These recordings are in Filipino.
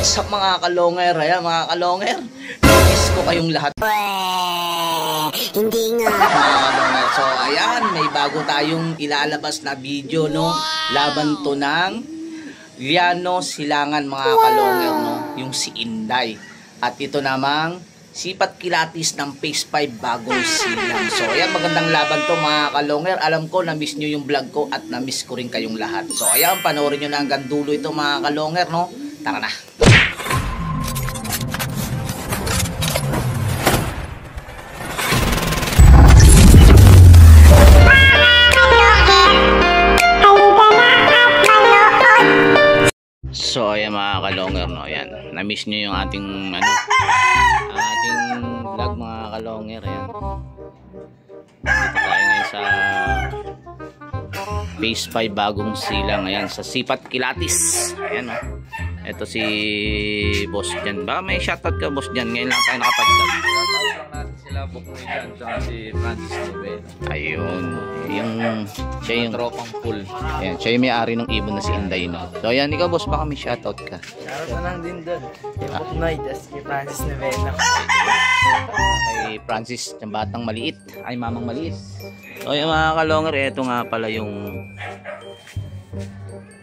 What's up mga kalonger? Ayan mga kalonger, miss ko kayong lahat. Hindi nga. So ayan, may bago tayong ilalabas na video, no? Laban to ng Liano Silangan mga kalonger, no? Yung si Inday. At ito namang Sipat Kilatis ng Phase 5 Bagong Silang. So ayan, magandang laban to mga kalonger. Alam ko na-miss nyo yung vlog ko at na-miss ko rin kayong lahat. So ayan, panoorin nyo na hanggang dulo ito mga kalonger, no? Tara na. So ayan mga kalonger, no, ayan, na-miss nyo yung ating vlog mga kalonger. Ayan, dito tayo ngayon sa Phase 5 Bagong Silang. Ayan, sa Sipat Kilatis. Ayan, no, eto si boss dyan. Baka may shoutout ka boss dyan, ngayon lang tayo nakapag-vlog. Sila Bukoy dyan, tsaka si Francis Nobel. Ayun, yung siya yung tropang pool. Ayan, siya yung may-ari ng ibon na si Inday, no? So ayan, ikaw boss, baka may shoutout ka. Shoutout na lang din doon kay Bukoy, tas kay Francis Nobel. Kay Francis, yung batang maliit. Ay, mamang maliit. So ayan mga kalonger, eto nga pala yung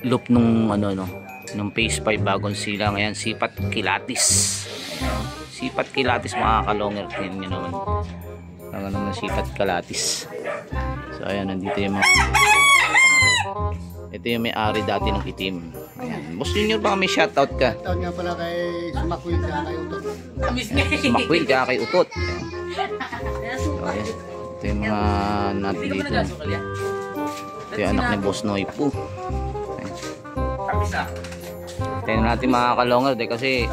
loop nung nung Phase 5 Bagong Silang. Ayan, Sipat Kilatis. Ayan, Sipat Kilatis mga kalonger. Tingnan nyo naman ang naman Sipat Kilatis. So ayan, nandito yung mga ito yung may-ari dati ng itim. Ayan, boss Junior, baka may shoutout ka. Shoutout nga pala kay Sumakwil kaya kay Utot. Sumakwil kaya kay Utot. Ayan. So ayan, ito yung mga natin dito. Ito yung anak ni Boss Noipo. Tingnan natin mga kalonger, kasi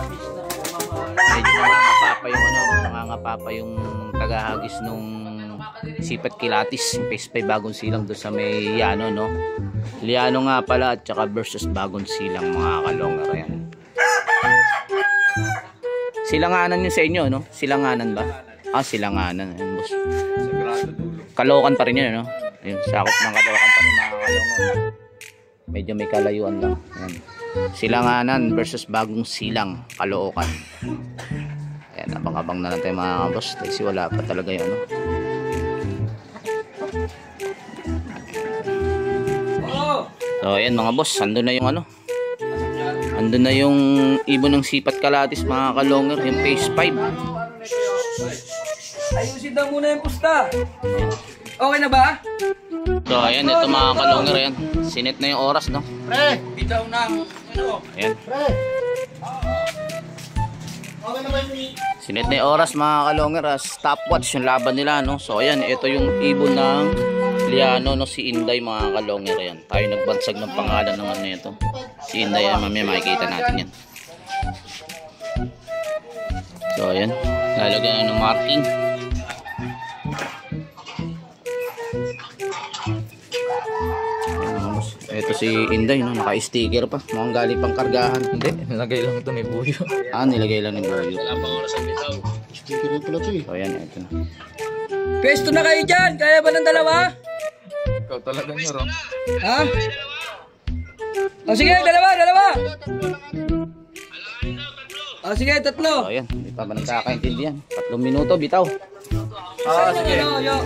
medyo nangangapa yung tagahagis nung Sipat Kilatis, Phase 5 Bagong Silang doon sa may Liano, no? Liano nga pala at saka versus Bagong Silang mga kalonger. Ayan, Silanganan yun sa inyo, no? Silanganan ba? Ah, Silanganan. Ayan, boss. Caloocan pa rin yun, no? Ayun, sakop ng Caloocan pa rin mga kalonger. Medyo may kalayuan lang. Ayan, Silanganan versus Bagong Silang, Caloocan. Ayan, abang-abang na lang tayo mga boss, kasi wala pa talaga yun, no? So ayan mga boss, andun na yung andun na yung ibon ng Sipat Kilatis mga kalonger, yung Phase 5. Ayusin daw muna yung pusta. Okay na ba? So ayan, ito mga kalonger, ayan, sinet na yung oras, no? Pre! Bitaw na. Ayan, Pre! Okay na ba yung... sinet na yung oras mga kalonger, stopwatch yung laban nila, no? So ayan, ito yung ibon ng Liano, no, si Inday mga kalonger. Ayan, tayo nagbansag ng pangalan ng ito, si Inday. Ayan, mamaya makikita natin yan. So ayan, lalagyan ng marking. Ito si Inday, no, naka-sticker pa, mukhang galing pang kargahan. Hindi, Nilagay lang ito ni Buyo. nilagay lang ng Buyo. Wala pang oras ang bitaw. Sticker yung pala ito eh. So ayan, ito na. Pwesto na kayo dyan. Kaya ba ng dalawa? Ikaw talaga nyo, Ron. Ha? O sige, dalawa. O sige, tatlo. So ayan, hindi pa ba nagkakaintindihan? 3 minuto, bitaw. Sige. Yo.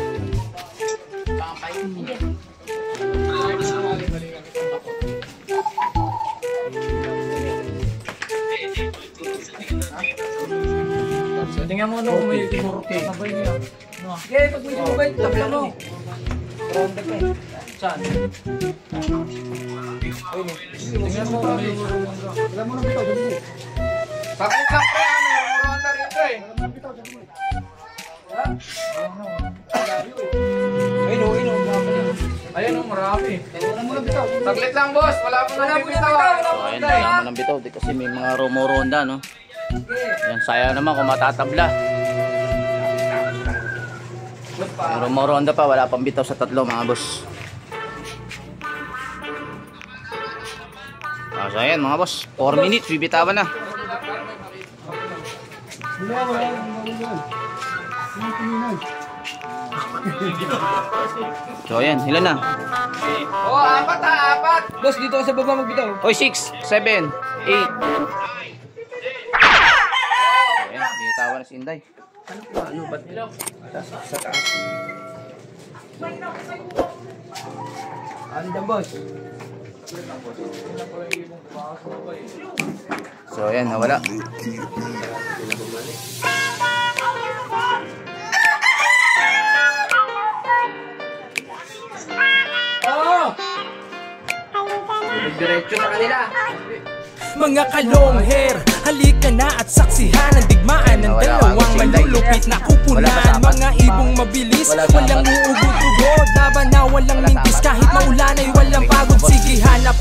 Tingnan mo kung may timurke. Sabay niya. Sige, pag may sumabay, tapla mo. Saan? Tingnan mo kung may Alam mo na bitaw, dali mo. Sakit lang pre, Ronda rito eh. Ayun, marami. Alam mo na bitaw. Saglit lang boss, wala pa nang bitaw. So ayan, wala naman ng bitaw, kasi may mga rumoronda, no? Ayan, sayang naman kung matatabla. May rumoronda pa, wala pang bitaw sa 3 mga boss. So ayan mga boss, 4 minutes, bibitawan na. So ayan, ilan na? Oh, apat ha, apat. Boss, dito ka sa baba magbitaw. Oy, 6, 7, 8, si Inday. Ano ba? Sa taas. Anda, boss. So ayan, nawala. Oh! Diretso sa kanila. Mga kalong hair, halika na at saksihan ang digmaan ng dalawang malulupit na kupunan. Mga ibong mabilis, walang uugod-ugod, laban na walang mintis kahit maulan ay walang pagod. Sige, hanap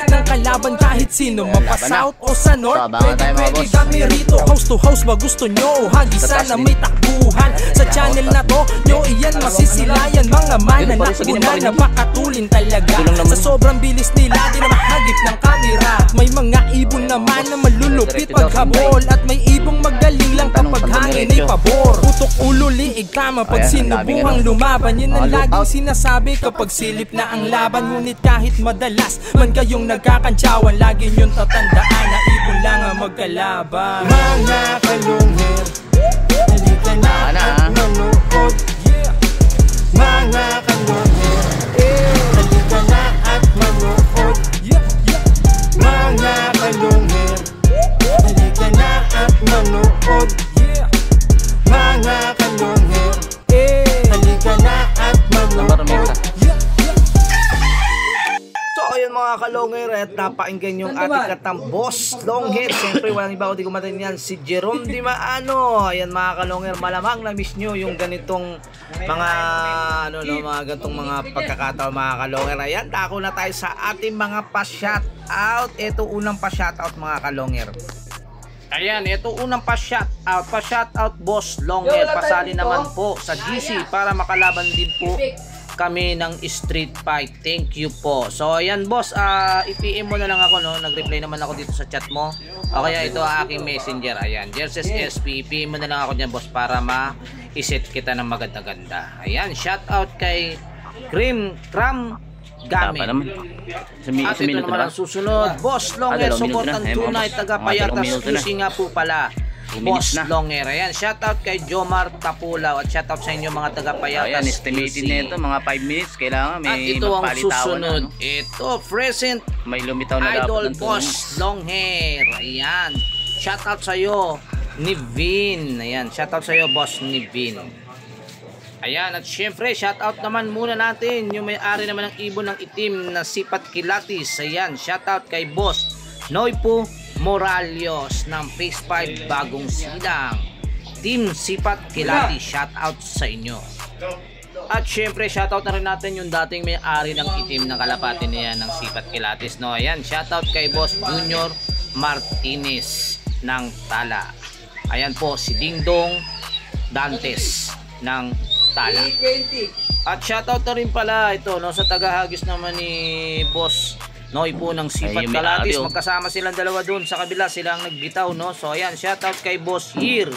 ng kalaban kahit sino, mapa south o sa north. Pwede kami rito, house to house ba gusto nyo? Hagisan na may takbuhan sa channel na to, nyo iyan masisilayan. Mga mananakbunan na pakatulin talaga sa sobrang bilis nila, di na mahagip ng kamera. May mga ibon naman na malulupit paghabol, at may ibong magaling lang kapag hangin ay pabor. Utok ulo liig tama pag sinubuhang lumaban, yun ang laging sinasabi kapag silip na ang laban. Ngunit kahit madalas man kayong nagkakantsawan, lagi nyong tatandaan na ibon lang ang magkalaban. Mga kalungher, halika na at manood. Mga kalungher, halika na at manood. Mga kalungher, halika na at manood. Mga kalungher, halika na at manood. So ayun mga kalongher, at napakinggan yung ating katambos Longhair. Siyempre walang iba kundi kumatin yan, si Jerome Di Maano. Ayan mga kalongher, malamang na-miss nyo yung ganitong mga mga ganitong mga pagkakataon mga kalongher. Ayan, dako na tayo sa ating mga pa-shoutout. Ito unang pa-shoutout mga kalongher. Ayan, ito unang pa-shoutout. Pa-shoutout Boss Longhair. Pasali naman po sa GC para makalaban din po kami ng street fight. Thank you po. So ayan boss, i-PM mo na lang ako, no? Nag-reply naman ako dito sa chat mo. O kaya ito ang aking messenger. Ayan, Jerses SP, i-PM mo na lang ako dyan boss para ma-iset kita ng maganda-ganda. Ayan, shout out kay Kram Gamin. At ito naman ang susunod, Boss Longhair, supportan tunay, taga-Payatas, QC nga po pala. Boss Longhair. Ayan, shoutout kay Jomar Tapulaw at shoutout sa inyo mga taga-Payatas. Ayan, estimated na ito, mga 5 minutes. Kailangan may at ito ang susunod. Na, Ito, present may lumitaw na Idol Boss Longhair. Ayan, shoutout sa iyo ni Vin. Ayan, shoutout sa iyo Boss ni Vin. Ayan, at syempre, shoutout naman muna natin yung may-ari naman ng ibon ng itim na Sipat Kilatis. Ayan, shoutout kay Boss Noipo Moralios ng Phase 5 Bagong Silang. Team Sipat Kilati, shoutout sa inyo. At syempre, shoutout na rin natin yung dating may-ari ng itim na kalapati niya ng Sipat Kilatis, no? Ayan, shoutout kay Boss Junior Martinez ng Tala. Ayan po, si Dingdong Dantes ng Tala. At shoutout na rin pala ito, no, sa tagahagis naman ni Boss Noy po ng Sipat Kalatis. Magkasama silang dalawa doon sa kabila, silang nagbitaw, no? So ayan, shoutout kay Boss Hir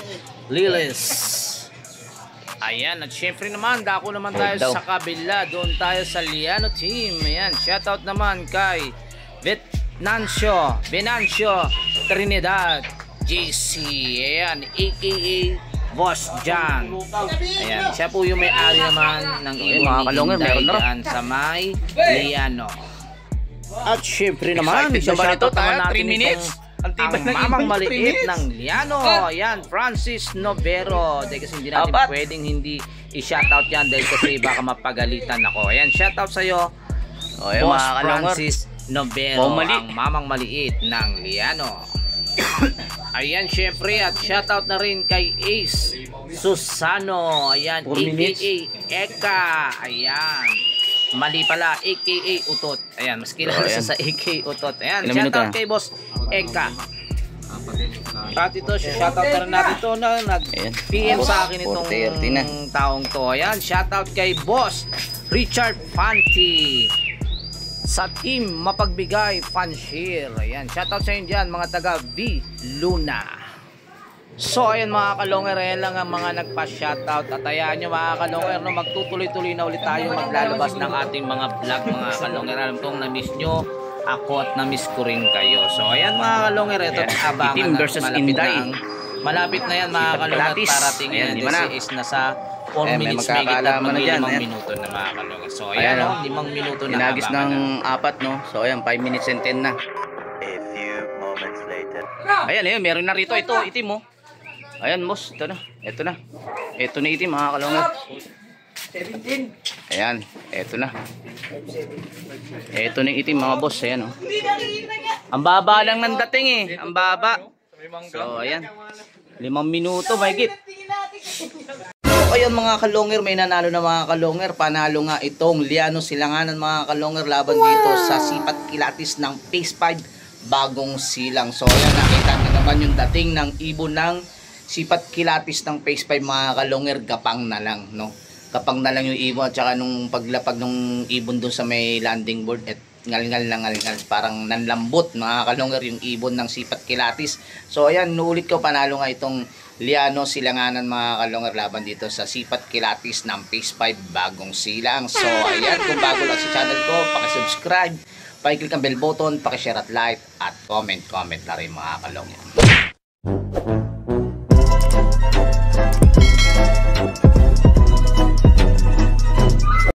Liles. Ayan, at syempre naman, dako naman tayo sa kabila. Doon tayo sa Liano team. Ayan, shoutout naman kay Venancio Trinidad JC. Ayan, aka Boss John. Ayan, siya po yung may-ari naman ng ibon ni Inday sa may Liano. At syempre naman, shoutout naman natin itong mamang maliit ng Liano. Ayan, Francis Novero. Dahil kasi hindi natin pwedeng hindi i-shoutout yan dahil kasi baka mapagalitan ako. Ayan, shoutout sa'yo, Boss Francis Novero, ang mamang maliit ng Liano. Ayan, syempre, at shoutout na rin kay Ace Susano. Ayan, aka Eka. Ayan, mali pala, aka Utot. Ayan, mas kilala sa aka Utot. Ayan, shoutout kay Boss Eka. At ito, shoutout na rin natin ito na nag-PM sa akin itong taong to. Ayan, shoutout kay Boss Richard Fanti sa team Mapagbigay Fanshare. Ayan, shoutout sa inyo dyan mga taga V Luna. So ayan mga kalongher, ayan lang ang mga nagpa-shoutout. At ayan nyo mga kalongher, no, magtutuloy-tuloy na ulit tayo maglalabas ng ating mga vlog mga kalongher. Alam kong na-miss nyo ako at na-miss ko rin kayo. So ayan mga kalongher, ito abangan Itim versus malapit Inday. ng Malapit na yan mga kalungat. Pilates. Parating Ayan, yan. lima na. This is nasa 4 Ayan, may minutes. May magkakaalaman na dyan, 5 ayan. minuto na mga kalungat. So Ayan, ayan o, oh. 5 minuto na. Tinagis abangan ng na. 4, no? So, ayan, 5 minutes and 10 na. Ayan, ayun, meron na rito. Ito, itim, oh. Ayan, boss. Ito na. Ito na. Ito na itim, mga kalungat. 17. Ayan, ito na. Ito na yung itim, mga boss. Ayan, oh. Ang baba lang ng dating, eh. Ang baba. So, ayan. 5 minuto, mahigit. So ayun mga kalonger, may nanalo na mga kalonger. Panalo nga itong Liano Silanganan mga kalonger laban dito sa Sipat Kilatis ng Phase 5 bagong silang. So ayan, nakita nyo naman yung dating ng ibon ng Sipat Kilatis ng Phase 5 mga kalonger. Gapang na lang, no? Gapang na lang yung ibon at saka nung paglapag nung ibon doon sa may landing board at ngal-ngal na ngal-ngal, parang nanlambot mga kalonger yung ibon ng Sipat Kilatis. So ayan, nuulit ko, panalo nga itong Liano Silanganan mga kalonger laban dito sa Sipat Kilatis ng Phase 5 bagong silang. So ayan, kung bago lang sa channel ko, paki-subscribe, paki-click ang bell button, paki-share at like at comment na rin mga kalonger.